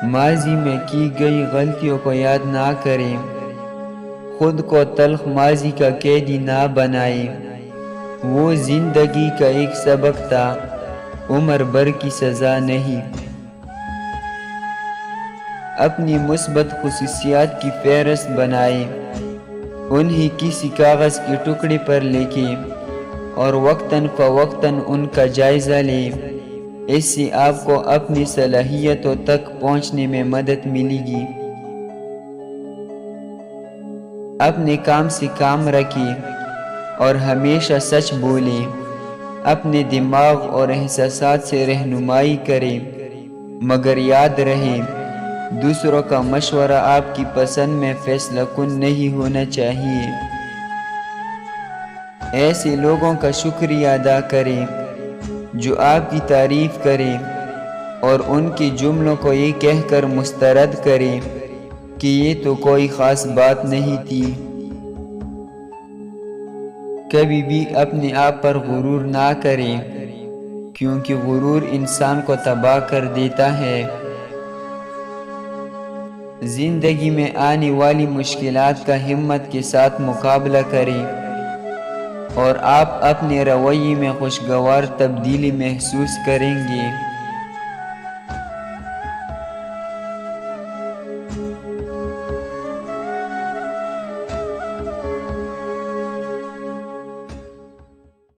ماضی میں کی گئی غلطیوں کو یاد نہ کریں، خود کو تلخ ماضی کا قیدی نہ بنائیں۔ وہ زندگی کا ایک سبق تھا، عمر بھر کی سزا نہیں۔ اپنی مثبت خصوصیات کی فہرست بنائیں، انہیں کسی کاغذ کے ٹکڑے پر لکھیں اور وقتاً فوقتاً ان کا جائزہ لیں۔ اس سے آپ کو اپنی صلاحیتوں تک پہنچنے میں مدد ملے گی۔ اپنے کام سے کام رکھیں اور ہمیشہ سچ بولیں۔ اپنے دماغ اور احساسات سے رہنمائی کریں، مگر یاد رہے دوسروں کا مشورہ آپ کی پسند میں فیصلہ کن نہیں ہونا چاہیے۔ ایسے لوگوں کا شکریہ ادا کریں جو آپ کی تعریف کریں اور ان کے جملوں کو یہ کہہ کر مسترد کریں کہ یہ تو کوئی خاص بات نہیں تھی۔ کبھی بھی اپنے آپ پر غرور نہ کریں، کیونکہ غرور انسان کو تباہ کر دیتا ہے۔ زندگی میں آنے والی مشکلات کا ہمت کے ساتھ مقابلہ کریں اور آپ اپنے رویے میں خوشگوار تبدیلی محسوس کریں گے۔